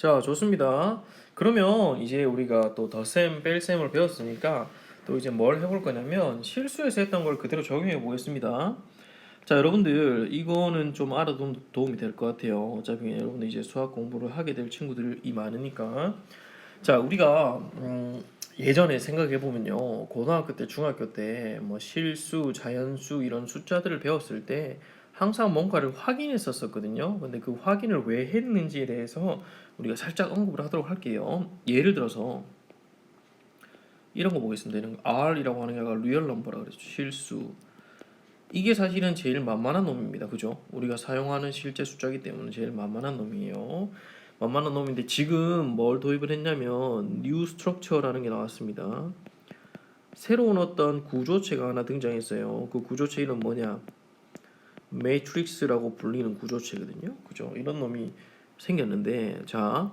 자, 좋습니다. 그러면 이제 우리가 또 덧셈, 뺄셈을 배웠으니까 또 이제 뭘 해볼 거냐면 실수해서 했던 걸 그대로 적용해 보겠습니다. 자, 여러분들 이거는 좀 알아두면 도움이 될 것 같아요. 어차피 여러분들 이제 수학 공부를 하게 될 친구들이 많으니까. 자, 우리가 예전에 생각해 보면요, 고등학교 때, 중학교 때 뭐 실수, 자연수 이런 숫자들을 배웠을 때 항상 뭔가를 확인했었거든요. 근데 그 확인을 왜 했는지에 대해서 우리가 살짝 언급을 하도록 할게요. 예를 들어서 이런 거 보겠습니다. 이런 거 R이라고 하는 게 아까 리얼 넘버라 그랬죠. 실수. 이게 사실은 제일 만만한 놈입니다. 그죠? 우리가 사용하는 실제 숫자이기 때문에 제일 만만한 놈이에요. 만만한 놈인데 지금 뭘 도입을 했냐면 new structure라는 게 나왔습니다. 새로운 어떤 구조체가 하나 등장했어요. 그 구조체 이름 뭐냐? 매트릭스라고 불리는 구조체거든요. 그죠? 이런 놈이 생겼는데, 자,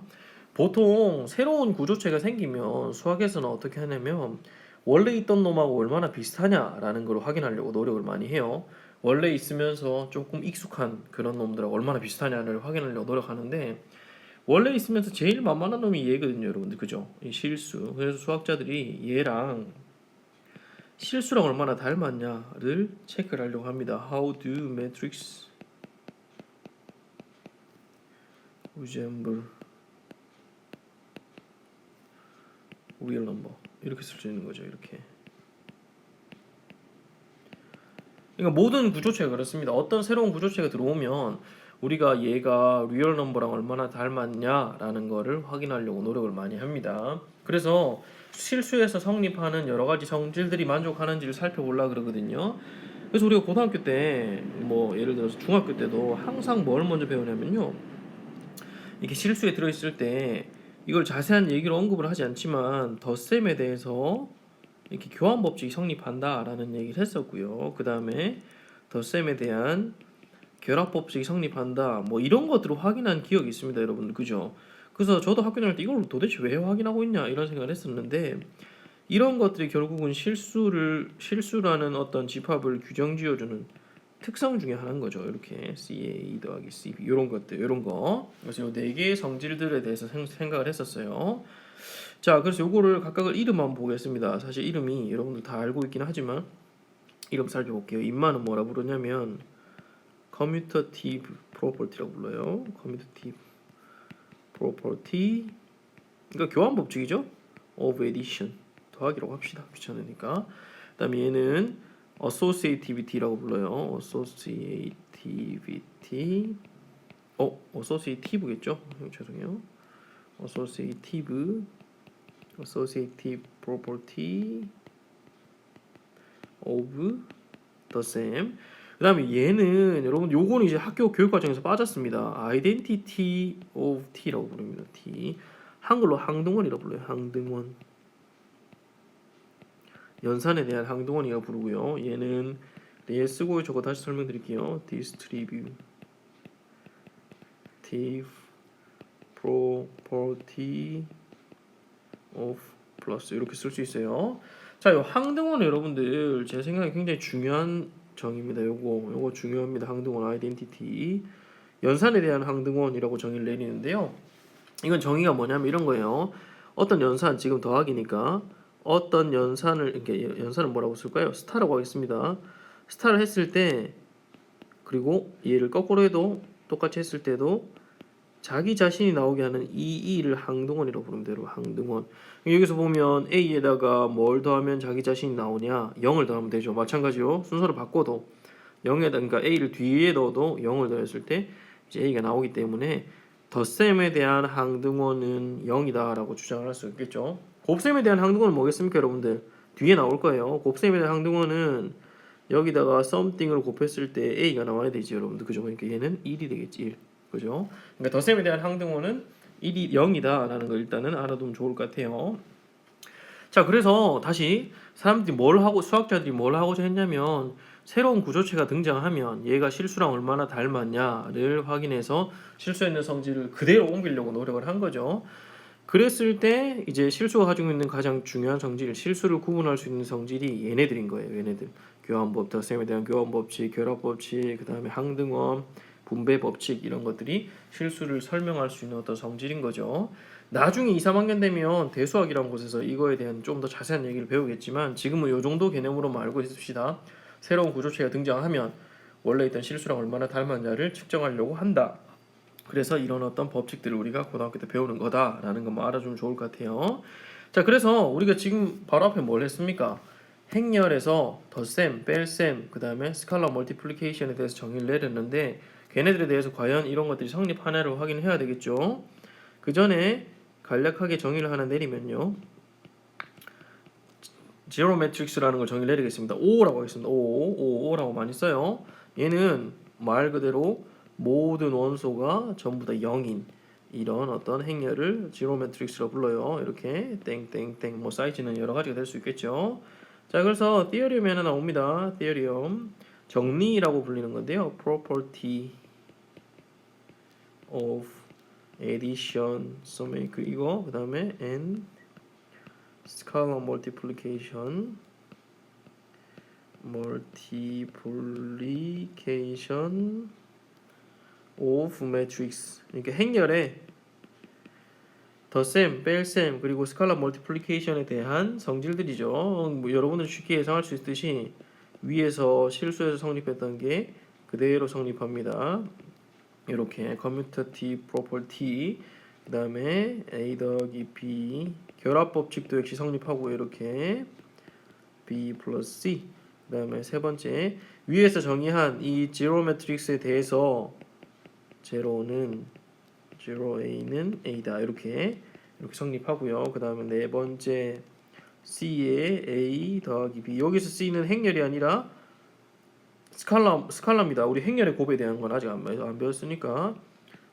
보통 새로운 구조체가 생기면 수학에서는 어떻게 하냐면 원래 있던 놈하고 얼마나 비슷하냐라는 걸 확인하려고 노력을 많이 해요. 원래 있으면서 조금 익숙한 그런 놈들하고 얼마나 비슷하냐를 확인하려고 노력하는데, 원래 있으면서 제일 만만한 놈이 얘거든요, 여러분들. 그죠? 이 실수. 그래서 수학자들이 얘랑 실수랑 얼마나 닮았냐를 체크를 하려고 합니다. How do metrics resemble real number? 이렇게 쓸 수 있는 거죠. 이렇게. 그러니까 모든 구조체가 그렇습니다. 어떤 새로운 구조체가 들어오면 우리가 얘가 리얼 넘버랑 얼마나 닮았냐라는 거를 확인하려고 노력을 많이 합니다. 그래서 실수에서 성립하는 여러 가지 성질들이 만족하는지를 살펴보려고 그러거든요. 그래서 우리가 고등학교 때 뭐 예를 들어서 중학교 때도 항상 뭘 먼저 배우냐면요. 이렇게 실수에 들어있을 때 이걸 자세한 얘기로 언급을 하지 않지만 덧셈에 대해서 이렇게 교환 법칙이 성립한다라는 얘기를 했었고요. 그 다음에 덧셈에 대한 결합 법칙이 성립한다. 뭐 이런 것들을 확인한 기억이 있습니다, 여러분들. 그죠? 그래서 저도 학교 다닐 때 이걸 도대체 왜 확인하고 있냐 이런 생각을 했었는데 이런 것들이 결국은 실수라는 어떤 집합을 규정 지어주는 특성 중에 하나인 거죠. 이렇게 CA 더하기 CB 이런 것들, 이런 거. 그래서 이 네 개의 성질들에 대해서 생각을 했었어요. 자, 그래서 요거를 각각을 이름 한번 보겠습니다. 사실 이름이 여러분들 다 알고 있긴 하지만 이름 살펴볼게요. 인마는 뭐라 부르냐면 commutative property라고 불러요. commutative property. 그러니까 교환 법칙이죠. of addition. 더하기라고 합시다. 귀찮으니까. 그다음에 얘는 associativity라고 불러요. associativity. associative겠죠? 죄송해요. associative property of the same. 그 다음에 얘는 여러분 요거는 이제 학교 교육 과정에서 빠졌습니다. identity of t라고 부릅니다. t. 한글로 항등원이라고 불러요. 항등원. 연산에 대한 항등원이라고 부르고요. 얘는 얘 쓰고 저거 다시 설명드릴게요. distributive property of plus 이렇게 쓸 수 있어요. 자, 요 항등원 여러분들 제 생각에 굉장히 중요한 정의입니다. 요거 중요합니다. 항등원 아이덴티티. 연산에 대한 항등원이라고 정의를 내리는데요. 이건 정의가 뭐냐면 이런 거예요. 어떤 연산 지금 더하기니까 어떤 연산을 이렇게 연산은 뭐라고 쓸까요? 스타라고 하겠습니다. 스타를 했을 때 그리고 얘를 거꾸로 해도 똑같이 했을 때도 자기 자신이 나오게 하는 이 일을 항등원이라고 부릅니다. 여러분, 항등원. 여기서 보면 A에다가 뭘 더하면 자기 자신이 나오냐? 0을 더하면 되죠. 마찬가지로 순서를 바꿔도 0에다 그러니까 A를 뒤에 넣어도 0을 더했을 때 이제 A가 나오기 때문에 덧셈에 대한 항등원은 0이다라고 주장을 할 수 있겠죠. 곱셈에 대한 항등원은 뭐겠습니까, 여러분들? 뒤에 나올 거예요. 곱셈에 대한 항등원은 여기다가 something을 곱했을 때 A가 나와야 되지, 여러분들. 그죠? 그러니까 얘는 1이 되겠지, 1. 그죠? 그러니까 덧셈에 대한 항등원은 1이 0이다라는 걸 일단은 알아두면 좋을 것 같아요. 자, 그래서 다시 사람들이 수학자들이 뭘 하고자 했냐면 새로운 구조체가 등장하면 얘가 실수랑 얼마나 닮았냐를 확인해서 실수했는 성질을 그대로 옮기려고 노력을 한 거죠. 그랬을 때 이제 실수가 가지고 있는 가장 중요한 성질, 실수를 구분할 수 있는 성질이 얘네들인 거예요. 얘네들. 교환법, 덧셈에 대한 교환법칙, 결합법칙, 그 다음에 항등원, 분배 법칙 이런 것들이 실수를 설명할 수 있는 어떤 성질인 거죠. 나중에 2, 3학년 되면 대수학이라는 곳에서 이거에 대한 좀 더 자세한 얘기를 배우겠지만 지금은 이 정도 개념으로만 알고 있읍시다. 새로운 구조체가 등장하면 원래 있던 실수랑 얼마나 닮았냐를 측정하려고 한다. 그래서 이런 어떤 법칙들을 우리가 고등학교 때 배우는 거다라는 것만 알아주면 좋을 것 같아요. 자, 그래서 우리가 지금 바로 앞에 뭘 했습니까? 행렬에서 덧셈, 뺄셈, 그 다음에 스칼라 멀티플리케이션에 대해서 정의를 내렸는데 걔네들에 대해서 과연 이런 것들이 성립하나를 확인해야 되겠죠. 그 전에 간략하게 정의를 하나 내리면요. 제로 매트릭스라는 걸 정의를 내리겠습니다. 5라고 하겠습니다. 5라고 많이 써요. 얘는 말 그대로 모든 원소가 전부 다 0인 이런 어떤 행렬을 제로 매트릭스라고 불러요. 이렇게 땡땡땡 뭐 사이즈는 여러 가지가 될 수 있겠죠. 자, 그래서 티어리엄이 하나 나옵니다. 티어리엄 정리라고 불리는 건데요. property of addition, summation 이거 그 다음에 and scalar multiplication of matrix. 그러니까 행렬에 덧셈, 뺄셈 그리고 스칼라 멀티플리케이션에 대한 성질들이죠. 뭐 여러분들 쉽게 예상할 수 있듯이 위에서 실수해서 성립했던 게 그대로 성립합니다. 이렇게 commutative property 그 다음에 A 더하기 B 결합 법칙도 역시 성립하고 이렇게 B 플러스 C 그 다음에 세 번째 위에서 정의한 이 제로 매트릭스에 대해서 제로는 0A는 A다 이렇게 성립하고요. 그 다음에 네 번째 C에 A 더하기 B 여기서 C는 행렬이 아니라 스칼라입니다. 우리 행렬의 곱에 대한 건 아직 안 배웠으니까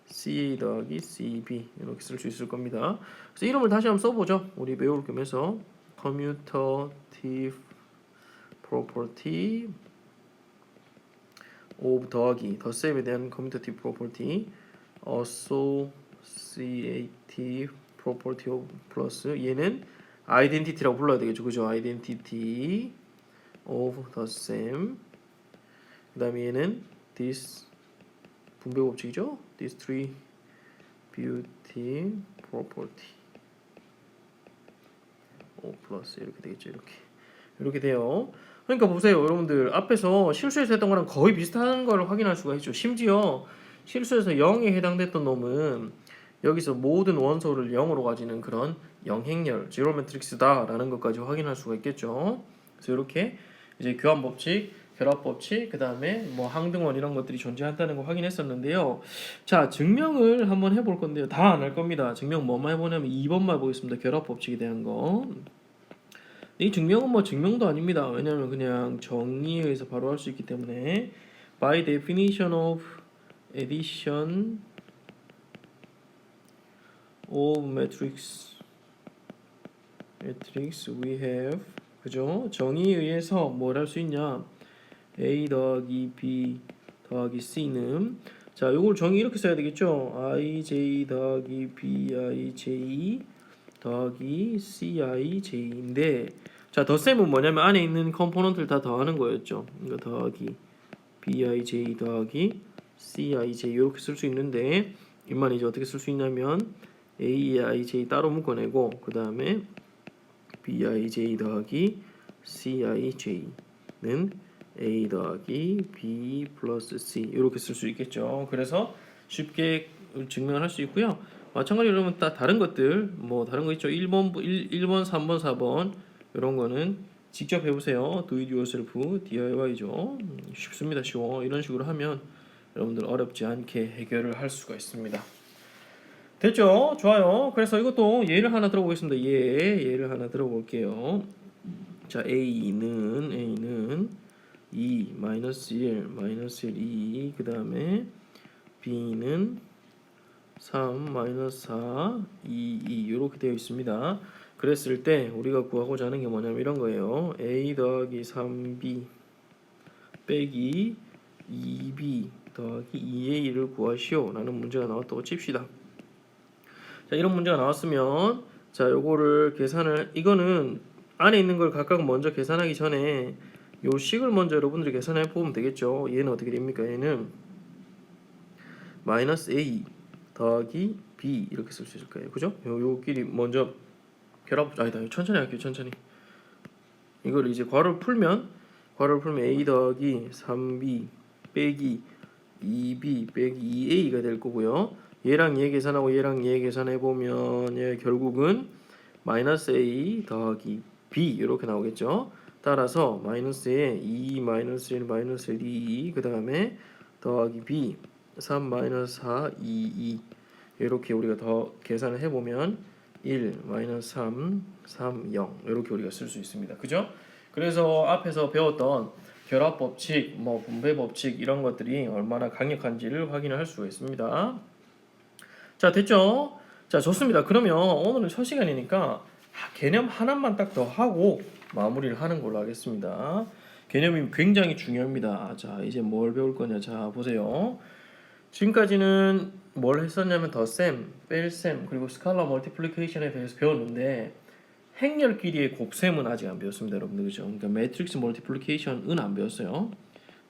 CA 더하기 CB 이렇게 쓸 수 있을 겁니다. 그래서 이름을 다시 한번 써보죠. 우리 배울 겸해서 commutative property of 더하기 덧셈에 대한 commutative property associative property of 플러스 얘는 identity라고 불러야 되겠죠. 그죠? identity of 덧셈 그 다음에 얘는 this 분배 법칙이죠. distributive property of 플러스 이렇게 되겠죠. 이렇게 돼요. 그러니까 보세요. 여러분들 앞에서 실수해서 했던 거랑 거의 비슷한 걸 확인할 수가 있죠. 심지어 실수해서 0에 해당됐던 놈은 여기서 모든 원소를 0으로 가지는 그런 영행렬, 제로 매트릭스다라는 것까지 확인할 수가 있겠죠. 그래서 이렇게 이제 교환 법칙, 결합 법칙, 그 다음에 뭐 항등원 이런 것들이 존재한다는 거 확인했었는데요. 자, 증명을 한번 해볼 건데요. 다 안 할 겁니다. 증명 뭐만 해보냐면 2번만 해보겠습니다. 결합 법칙에 대한 거. 이 증명은 뭐 증명도 아닙니다. 왜냐하면 그냥 정의에 의해서 바로 할 수 있기 때문에 by definition of addition of matrix we have 그죠? 정의에 의해서 뭘 할 수 있냐? A 더하기 B 더하기 C는 자, 요걸 정의 이렇게 써야 되겠죠? IJ 더하기 BIJ 더하기 CIJ인데 자, 덧셈은 뭐냐면 안에 있는 컴포넌트를 다 더하는 거였죠. 그러니까 더하기 BIJ 더하기 CIJ 이렇게 쓸 수 있는데 이만 이제 어떻게 쓸 수 있냐면 AIJ 따로 묶어내고 그 다음에 BIJ 더하기 CIJ는 A 더하기 B 플러스 C 이렇게 쓸 수 있겠죠. 그래서 쉽게 증명을 할 수 있고요. 마찬가지로 여러분 다른 것들 뭐 다른 거 있죠. 1번, 3번, 4번 이런 거는 직접 해보세요. Do it yourself DIY죠. 쉽습니다. 쉬워. 이런 식으로 하면 여러분들 어렵지 않게 해결을 할 수가 있습니다. 됐죠? 좋아요. 그래서 이것도 예를 하나 들어보겠습니다. 예를 하나 들어볼게요. 자, A는 2, 마이너스 1, 마이너스 1, 2, 그 다음에 B는 3, 마이너스 4, 2, 2 이렇게 되어 있습니다. 그랬을 때 우리가 구하고자 하는 게 뭐냐면 이런 거예요. A 더하기 3B 빼기 2B 더하기 2A를 구하시오 라는 문제가 나왔다고 칩시다. 자, 이런 문제가 나왔으면 자, 요거를 계산을 이거는 안에 있는 걸 각각 먼저 계산하기 전에 요 식을 먼저 여러분들이 계산해 보면 되겠죠. 얘는 어떻게 됩니까? 얘는 마이너스 A 더하기 B 이렇게 쓸 수 있을 거예요. 그죠? 요끼리 먼저 결합 아니다. 천천히 할게요. 천천히. 이걸 이제 괄호를 풀면 A 더하기 3B 빼기 2B 빼기 2A가 될 거고요. 얘랑 얘 계산하고 얘랑 얘 계산해 보면 얘 결국은 마이너스 A 더하기 B 이렇게 나오겠죠. 따라서 마이너스에 2 마이너스 1 마이너스 1 2 그 다음에 더하기 B 3 마이너스 4 2 이렇게 우리가 더 계산을 해보면 1 마이너스 3 3 0 이렇게 우리가 쓸 수 있습니다. 그죠? 그래서 앞에서 배웠던 결합 법칙, 뭐 분배 법칙 이런 것들이 얼마나 강력한지를 확인을 할 수가 있습니다. 자, 됐죠? 자, 좋습니다. 그러면 오늘은 첫 시간이니까 개념 하나만 딱 더 하고 마무리를 하는 걸로 하겠습니다. 개념이 굉장히 중요합니다. 자, 이제 뭘 배울 거냐? 자, 보세요. 지금까지는 뭘 했었냐면 덧셈, 뺄셈, 그리고 스칼라 멀티플리케이션에 대해서 배웠는데 행렬끼리의 곱셈은 아직 안 배웠습니다, 여러분들. 그죠? 그러니까 매트릭스 멀티플리케이션은 안 배웠어요.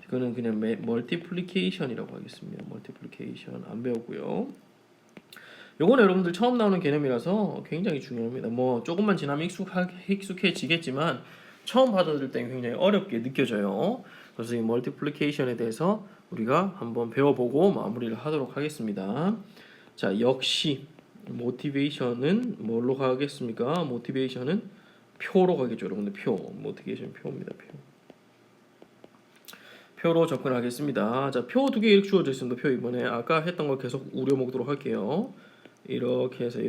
이거는 그냥 멀티플리케이션이라고 하겠습니다. 멀티플리케이션 안 배웠고요. 요거는 여러분들 처음 나오는 개념이라서 굉장히 중요합니다. 뭐 조금만 지나면 익숙해지겠지만 처음 받아들일 때는 굉장히 어렵게 느껴져요. 그래서 이 멀티플리케이션에 대해서 우리가 한번 배워보고 마무리를 하도록 하겠습니다. 자, 역시 모티베이션은 뭘로 가겠습니까? 모티베이션은 표로 가겠죠, 여러분들. 표, 모티베이션 표입니다. 표로 접근하겠습니다. 자, 표 두 개 이렇게 주어져 있습니다. 표 이번에 아까 했던 걸 계속 우려먹도록 할게요. 이렇게 해서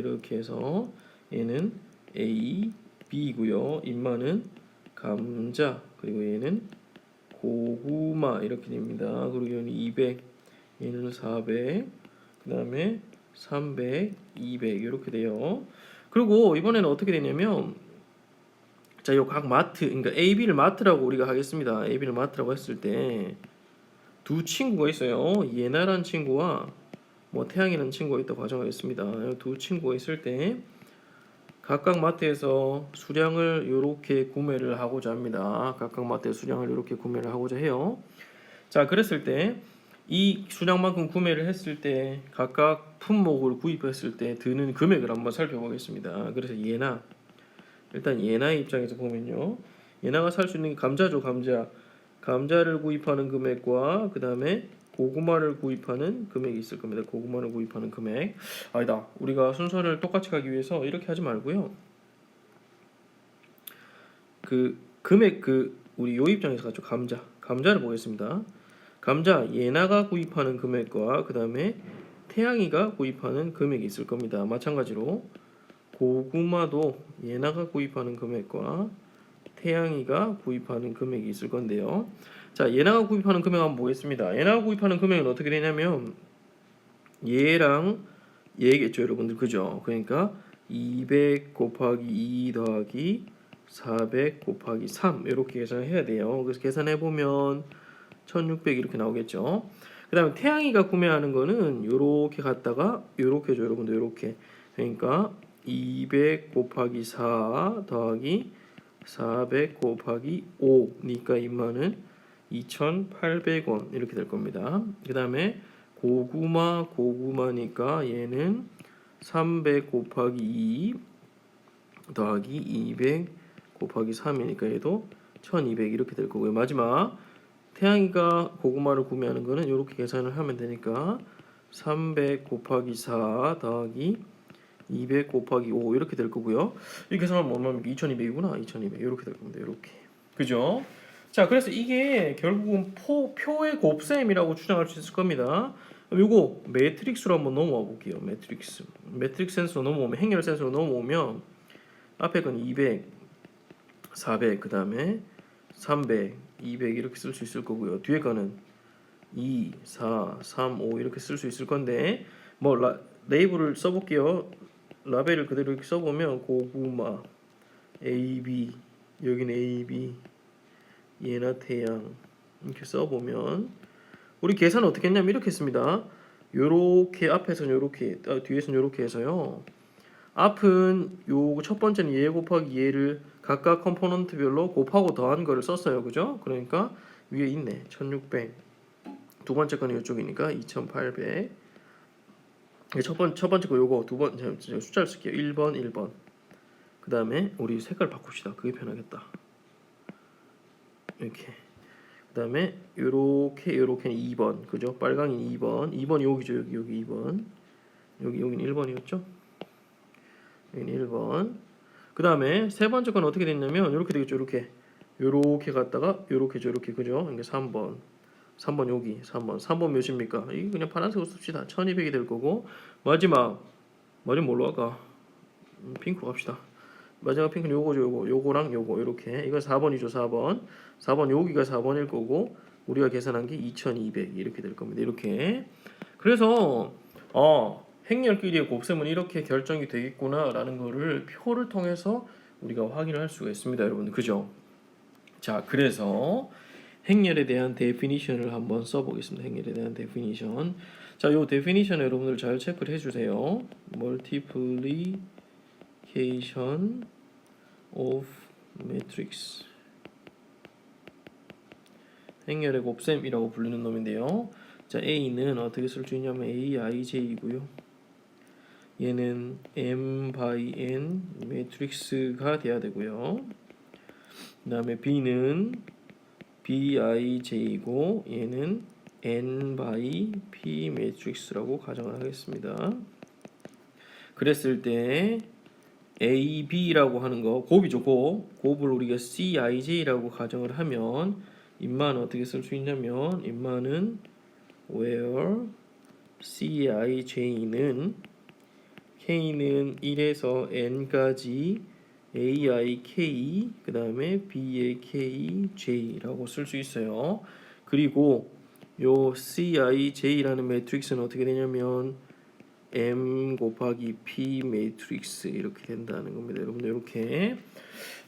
얘는 A, B고요. 인마는 감자, 그리고 얘는 고구마 이렇게 됩니다. 그리고 얘는 200, 얘는 400, 그 다음에 300, 200 이렇게 돼요. 그리고 이번에는 어떻게 되냐면 자, 요 각 마트, 그러니까 A, B를 마트라고 우리가 하겠습니다. A, B를 마트라고 했을 때 두 친구가 있어요. 예나라는 친구와 뭐 태양이라는 친구가 있다고 가정하겠습니다. 두 친구가 있을 때 각각 마트에서 수량을 이렇게 구매를 하고자 합니다. 각각 마트에 수량을 이렇게 구매를 하고자 해요. 자, 그랬을 때 이 수량만큼 구매를 했을 때 각각 품목을 구입했을 때 드는 금액을 한번 살펴보겠습니다. 그래서 일단 예나의 입장에서 보면요, 예나가 살 수 있는 게 감자죠. 감자를 구입하는 금액과 그 다음에 고구마를 구입하는 금액이 있을 겁니다. 고구마를 구입하는 금액. 아니다. 우리가 순서를 똑같이 가기 위해서 이렇게 하지 말고요. 그 금액 우리 요 입장에서 가죠. 감자를 보겠습니다. 감자 예나가 구입하는 금액과 그 다음에 태양이가 구입하는 금액이 있을 겁니다. 마찬가지로 고구마도 예나가 구입하는 금액과 태양이가 구입하는 금액이 있을 건데요. 자, 예나가 구입하는 금액 한번 보겠습니다. 예나가 구입하는 금액은 어떻게 되냐면 얘랑 얘겠죠, 여러분들. 그죠? 그러니까 200 곱하기 2 더하기 400 곱하기 3 이렇게 계산을 해야 돼요. 그래서 계산해 보면 1600 이렇게 나오겠죠. 그 다음에 태양이가 구매하는 거는 요렇게 갔다가 요렇게죠, 여러분들. 요렇게. 그러니까 200 곱하기 4 더하기 400 곱하기 5니까 인마는 2,800원 이렇게 될 겁니다. 그 다음에 고구마니까 얘는 300 곱하기 2 더하기 200 곱하기 3이니까 얘도 1200 이렇게 될 거고요. 마지막 태양이가 고구마를 구매하는 거는 이렇게 계산을 하면 되니까 300 곱하기 4 더하기 200 곱하기 5 이렇게 될 거고요. 이 계산하면 얼마입니까? 2200이구나. 2200 이렇게 될 겁니다. 이렇게. 그죠? 자, 그래서 이게 결국은 표의 곱셈이라고 주장할 수 있을 겁니다. 요거 매트릭스로 한번 넘어와 볼게요. 매트릭스 센스로 넘어오면, 행렬 센스로 넘어오면 앞에 건 200, 400, 그 다음에 300, 200 이렇게 쓸 수 있을 거고요. 뒤에 거는 2, 4, 3, 5 이렇게 쓸 수 있을 건데 뭐 레이블을 써볼게요. 라벨을 그대로 이렇게 써보면 고구마, AB, 여기는 AB, 예나 태양 이렇게 써보면 우리 계산은 어떻게 했냐면 이렇게 했습니다. 요렇게 앞에서는 요렇게, 뒤에서는 요렇게 해서요. 앞은 요 첫 번째는 얘 곱하기 얘를 각각 컴포넌트별로 곱하고 더한 거를 썼어요. 그죠? 그러니까 위에 있네. 1600. 두 번째 거는 이쪽이니까 2800. 첫 번째 거 요거 제가 숫자를 쓸게요. 1번. 그 다음에 우리 색깔 바꿉시다. 그게 편하겠다. 이렇게. 그 다음에 요렇게는 2번. 그죠? 빨강이 2번. 2번 여기죠. 여기 2번. 여기는 1번이었죠? 여기는 1번. 그 다음에 세 번째 건 어떻게 됐냐면 이렇게 되겠죠. 요렇게 갔다가 요렇게죠. 이렇게. 그죠? 그러니까 3번 여기 3번 몇입니까? 이게 그냥 파란색으로 씁시다. 1200이 될 거고 마지막 뭘로 할까? 핑크로 갑시다. 마지막 핑크는 요거죠. 요거랑 요거 이렇게. 이건 4번이죠. 4번 여기가 4번일 거고 우리가 계산한 게 2200 이렇게 될 겁니다. 이렇게. 그래서 행렬끼리의 곱셈은 이렇게 결정이 되겠구나라는 거를 표를 통해서 우리가 확인을 할 수가 있습니다, 여러분. 그죠? 자, 그래서 행렬에 대한 데피니션을 한번 써보겠습니다. 행렬에 대한 데피니션. 자, 요 데피니션 여러분들 잘 체크를 해주세요. Multiplication of matrix. 행렬의 곱셈이라고 부르는 놈인데요. 자, A는 어떻게 쓸 수 있냐면 AIJ이고요. 얘는 M by N 매트릭스가 돼야 되고요. 그 다음에 B는 BIJ이고 얘는 N by P 매트릭스라고 가정을 하겠습니다. 그랬을 때 AB라고 하는 거 곱이죠. 곱을 우리가 CIJ라고 가정을 하면 인마는 어떻게 쓸 수 있냐면 인마는 where CIJ는 K는 1에서 N까지 AIK 그 다음에 BAKJ라고 쓸 수 있어요. 그리고 요 CIJ라는 매트릭스는 어떻게 되냐면 M 곱하기 P 매트릭스 이렇게 된다는 겁니다. 여러분들 이렇게.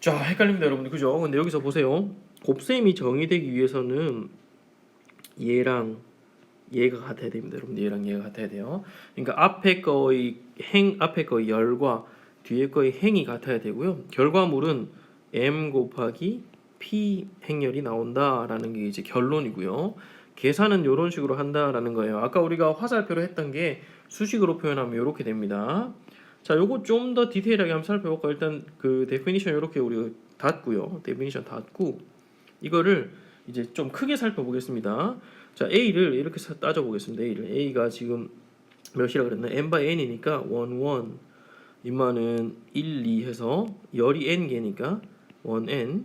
자, 헷갈립니다, 여러분들. 그죠? 근데 여기서 보세요. 곱셈이 정의되기 위해서는 얘랑 얘가 같아야 됩니다. 여러분들 얘랑 얘가 같아야 돼요. 그러니까 앞에 거의 열과 뒤에 거의 행이 같아야 되고요. 결과물은 M 곱하기 P 행렬이 나온다라는 게 이제 결론이고요. 계산은 이런 식으로 한다라는 거예요. 아까 우리가 화살표로 했던 게 수식으로 표현하면 이렇게 됩니다. 자, 요거 좀 더 디테일하게 한번 살펴볼까? 일단 그 데피니션 이렇게 우리가 닫고요. 데피니션 닫고 이거를 이제 좀 크게 살펴보겠습니다. 자, A를 이렇게 따져보겠습니다. A가 지금 몇이라 그랬나? n by n이니까 1, 인마는 1, 2 해서 열이 n개니까 1n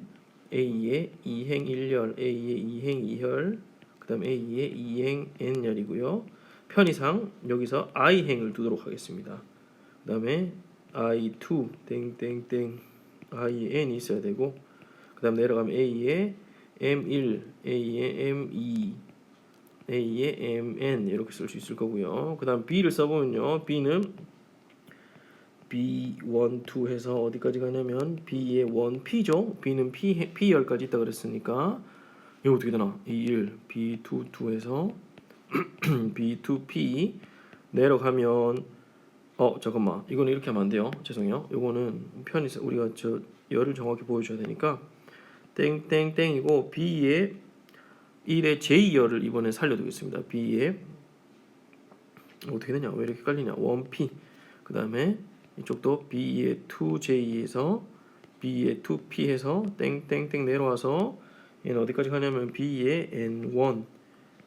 A의 2행 1열 A의 2행 2열 그 다음 A의 2행 n열이고요. 편의상 여기서 i행을 두도록 하겠습니다. 그 다음에 i2 땡땡땡 i의 n이 있어야 되고 그 다음 내려가면 A의 m1 A의 m2 A의 mn 이렇게 쓸 수 있을 거고요. 그 다음 B를 써보면요. B는 B1, 2 해서 어디까지 가냐면 B의 1P죠. B는 P열까지 있다 그랬으니까 이거 어떻게 되나? 1, B2, 2 해서 B2P 내려가면 잠깐만. 이거는 이렇게 하면 안 돼요. 죄송해요. 이거는 우리가 열을 정확히 보여줘야 되니까 땡땡땡이고 B의 1의 J열을 이번에 살려두겠습니다. B의 어떻게 되냐? 왜 이렇게 깔리냐? 1P 그 다음에 이쪽도 B의 2J에서 B의 2P 해서 땡땡땡 내려와서 얘는 어디까지 가냐면 B의 N1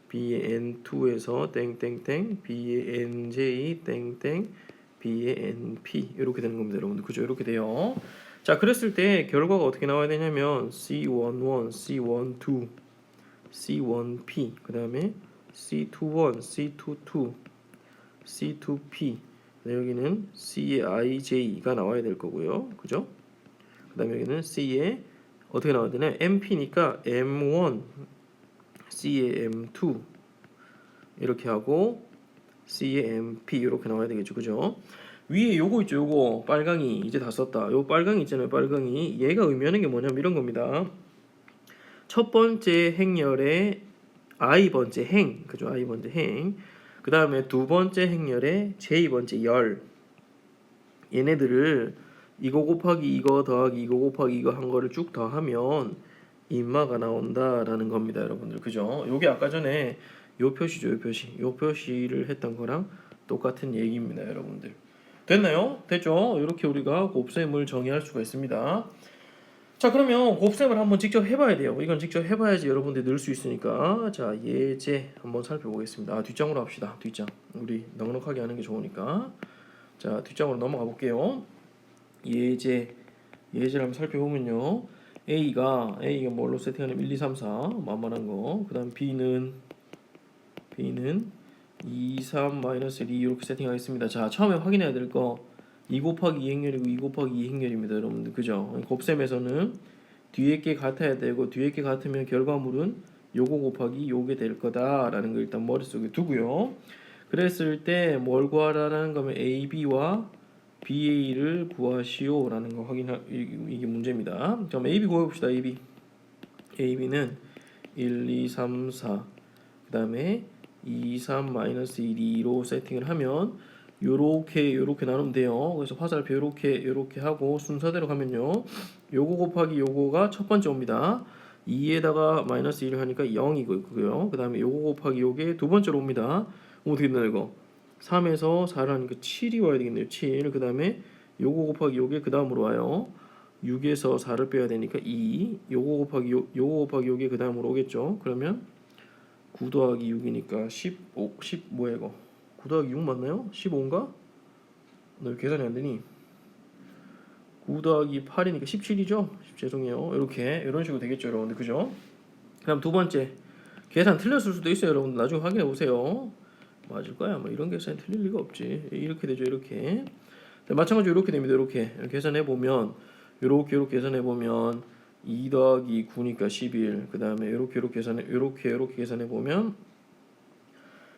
B의 N2에서 땡땡땡 B의 NJ 땡땡 B의 NP 이렇게 되는 겁니다. 여러분들 그죠? 이렇게 돼요. 자, 그랬을 때 결과가 어떻게 나와야 되냐면 C11, C12, C1P 그 다음에 C21, C22, C2P 여기는 C의 IJ가 나와야 될 거고요. 그죠? 그 다음에 여기는 C의 어떻게 나와야 되냐? MP니까 M1, C의 M2 이렇게 하고 C의 MP 이렇게 나와야 되겠죠. 그죠? 위에 요거 있죠. 요거 빨강이 이제 다 썼다. 요 빨강이 있잖아요. 빨강이 얘가 의미하는 게 뭐냐면 이런 겁니다. 첫 번째 행렬의 I번째 행, 그죠? I번째 행. 그 다음에 두 번째 행렬의 J번째 열. 얘네들을 이거 곱하기 이거 더하기 이거 곱하기 이거 한 거를 쭉 더하면 인마가 나온다라는 겁니다, 여러분들. 그죠? 요게 아까 전에 요 표시죠, 요 표시. 요 표시를 했던 거랑 똑같은 얘기입니다, 여러분들. 됐나요? 됐죠? 이렇게 우리가 곱셈을 정의할 수가 있습니다. 자, 그러면 곱셈을 한번 직접 해봐야 돼요. 이건 직접 해봐야지 여러분들이 늘 수 있으니까. 자, 예제 한번 살펴보겠습니다. 뒷장으로 합시다. 뒷장. 우리 넉넉하게 하는 게 좋으니까. 자, 뒷장으로 넘어가 볼게요. 예제를 한번 살펴보면요. A가 뭘로 세팅하냐면 1, 2, 3, 4 만만한 거. 그 다음 B는 2, 3, 마이너스 1, 2 이렇게 세팅하겠습니다. 자, 처음에 확인해야 될 거 2 곱하기 2행렬이고 2 곱하기 2행렬입니다. 여러분들 그죠? 곱셈에서는 뒤에 게 같아야 되고 뒤에 게 같으면 결과물은 요거 곱하기 요게 될 거다라는 거 일단 머릿속에 두고요. 그랬을 때 뭘 구하라는 거면 AB와 BA를 구하시오라는 거 이게 문제입니다. 그럼 AB 구해봅시다. AB는 1, 2, 3, 4 그 다음에 2, 3, 마이너스 1, 2로 세팅을 하면 요렇게 나누면 돼요. 그래서 화살표 요렇게 하고 순서대로 가면요. 요거 곱하기 요거가 첫 번째 옵니다. 2에다가 마이너스 1을 하니까 0이고요. 그 다음에 요거 곱하기 요게 두 번째로 옵니다. 어떻게 되나 이거? 3에서 4를 하니까 7이 와야 되겠네요. 7. 그 다음에 요거 곱하기 요게 그 다음으로 와요. 6에서 4를 빼야 되니까 2. 요거 곱하기 요게 그 다음으로 오겠죠. 그러면 9 더하기 6이니까 10 뭐야 이거? 9 더하기 6 맞나요? 15인가? 너 계산이 안 되니? 9 더하기 8이니까 17이죠? 죄송해요. 이런 식으로 되겠죠, 여러분들. 그죠? 그다음 두 번째. 계산 틀렸을 수도 있어요, 여러분들. 나중에 확인해 보세요. 맞을 거야. 뭐 이런 계산이 틀릴 리가 없지. 이렇게 되죠, 이렇게. 마찬가지로 이렇게 됩니다. 이렇게 계산해 보면 이렇게 계산해 보면 2 더하기 9니까 11. 그다음에 이렇게 계산해 보면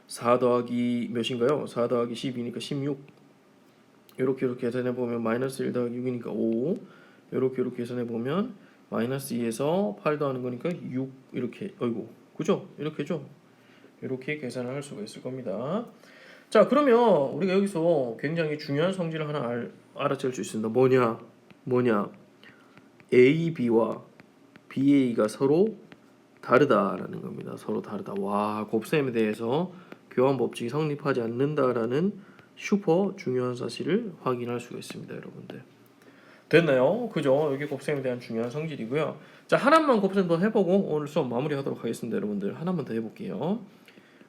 4 더하기 몇인가요? 4 더하기 12니까 16. 이렇게 계산해 보면 마이너스 1 더하기 6이니까 5. 이렇게 계산해 보면 마이너스 2에서 8 더하는 거니까 6 이렇게. 어이구. 그죠? 이렇게죠. 이렇게 계산을 할 수가 있을 겁니다. 자, 그러면 우리가 여기서 굉장히 중요한 성질을 하나 알아챌 수 있습니다. 뭐냐? AB와 BA가 서로 다르다라는 겁니다. 서로 다르다. 와, 곱셈에 대해서 교환 법칙이 성립하지 않는다라는 슈퍼 중요한 사실을 확인할 수가 있습니다, 여러분들. 됐나요? 그죠? 이게 곱셈에 대한 중요한 성질이고요. 자, 하나만 곱셈 더 해보고 오늘 수업 마무리하도록 하겠습니다, 여러분들. 하나만 더 해볼게요.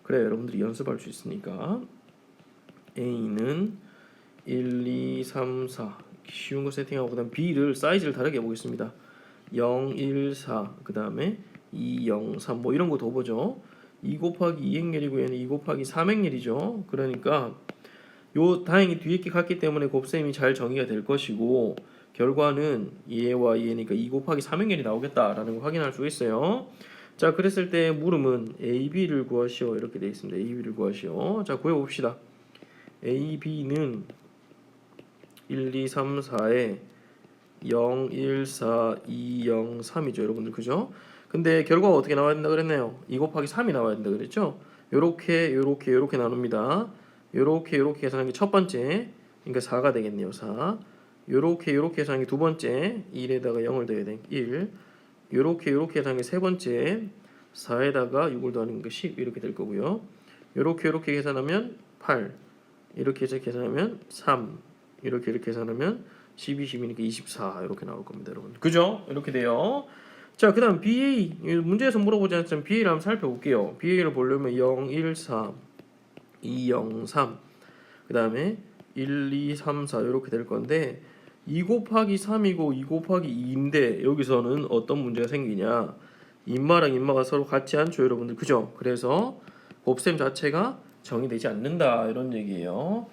그래, 여러분들이 연습할 수 있으니까. A는 1, 2, 3, 4 쉬운 거 세팅하고 그 다음 B를 사이즈를 다르게 해보겠습니다. 0, 1, 4 그 다음에 2, 0, 3 뭐 이런 거 더 보죠. 2 곱하기 2행렬이고 얘는 2 곱하기 3행렬이죠. 그러니까 요 다행히 뒤에 게 같기 때문에 곱셈이 잘 정의가 될 것이고 결과는 얘와 얘니까 2 곱하기 3행렬이 나오겠다라는 걸 확인할 수 있어요. 자, 그랬을 때 물음은 AB를 구하시오 이렇게 되어 있습니다. AB를 구하시오. 자, 구해봅시다. AB는 1, 2, 3, 4에 0, 1, 4, 2, 0, 3이죠. 여러분들 그죠? 근데 결과가 어떻게 나와야 된다 그랬나요? 2 곱하기 3이 나와야 된다 그랬죠? 요렇게 나눕니다. 요렇게 계산한 게 첫 번째. 그러니까 4가 되겠네요. 4. 요렇게 계산한 게 두 번째. 1에다가 0을 더해야 돼. 1. 요렇게 계산한 게 세 번째. 4에다가 6을 더하는 게 10 이렇게 될 거고요. 요렇게 계산하면 8. 이렇게 해서 계산하면 3. 이렇게 계산하면 12, 12니까 24 이렇게 나올 겁니다, 여러분. 그죠? 이렇게 돼요. 자, 그다음 BA 문제에서 물어보지 않지만 BA를 한번 살펴볼게요. BA를 보려면 0, 1, 4, 2, 0, 3. 그다음에 1, 2, 3, 4 이렇게 될 건데 2 곱하기 3이고 2 곱하기 2인데 여기서는 어떤 문제가 생기냐? 인마랑 인마가 서로 같지 않죠, 여러분들. 그죠? 그래서 곱셈 자체가 정의되지 않는다 이런 얘기예요.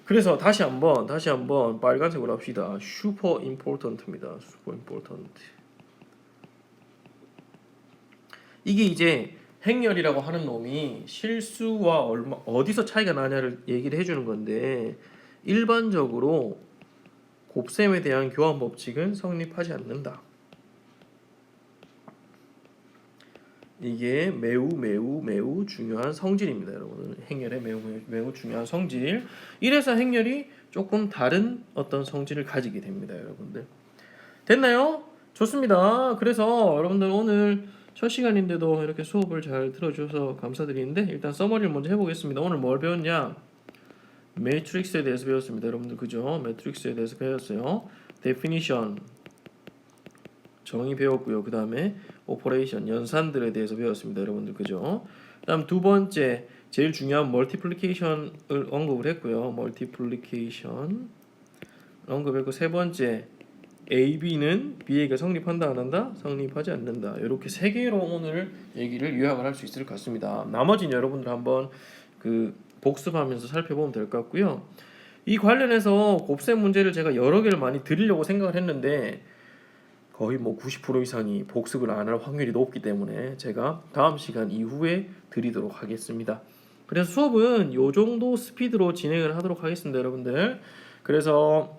그래서 다시 한번 빨간색으로 합시다. super important입니다. super important. 이게 이제 행렬이라고 하는 놈이 실수와 어디서 차이가 나냐를 얘기를 해주는 건데 일반적으로 곱셈에 대한 교환 법칙은 성립하지 않는다. 이게 매우 중요한 성질입니다, 여러분. 행렬의 매우 중요한 성질. 이래서 행렬이 조금 다른 어떤 성질을 가지게 됩니다, 여러분들. 됐나요? 좋습니다. 그래서 여러분들 오늘 첫 시간인데도 이렇게 수업을 잘 들어주셔서 감사드리는데 일단 서머리를 먼저 해보겠습니다. 오늘 뭘 배웠냐? 매트릭스에 대해서 배웠습니다. 여러분들 그죠? 매트릭스에 대해서 배웠어요. definition 정의 배웠고요. 그 다음에 operation 연산들에 대해서 배웠습니다. 여러분들 그죠? 그다음 두 번째 제일 중요한 multiplication을 언급을 했고요. multiplication 언급했고 세 번째 A, B는 B에게 성립한다 안 한다? 성립하지 않는다. 이렇게 세 개로 오늘 얘기를 요약을 할 수 있을 것 같습니다. 나머지는 여러분들 한번 그 복습하면서 살펴보면 될 것 같고요. 이 관련해서 곱셈 문제를 제가 여러 개를 많이 드리려고 생각을 했는데 거의 뭐 90% 이상이 복습을 안 할 확률이 높기 때문에 제가 다음 시간 이후에 드리도록 하겠습니다. 그래서 수업은 요 정도 스피드로 진행을 하도록 하겠습니다, 여러분들. 그래서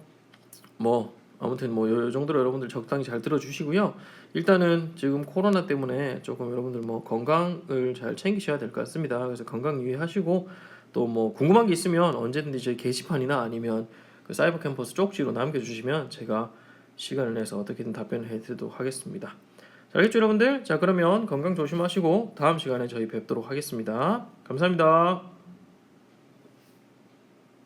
뭐 아무튼 뭐 요 정도로 여러분들 적당히 잘 들어주시고요. 일단은 지금 코로나 때문에 조금 여러분들 뭐 건강을 잘 챙기셔야 될 것 같습니다. 그래서 건강 유의하시고 또 뭐 궁금한 게 있으면 언제든지 저희 게시판이나 아니면 그 사이버 캠퍼스 쪽지로 남겨주시면 제가 시간을 내서 어떻게든 답변을 해드리도록 하겠습니다. 자, 알겠죠, 여러분들? 자, 그러면 건강 조심하시고 다음 시간에 저희 뵙도록 하겠습니다. 감사합니다.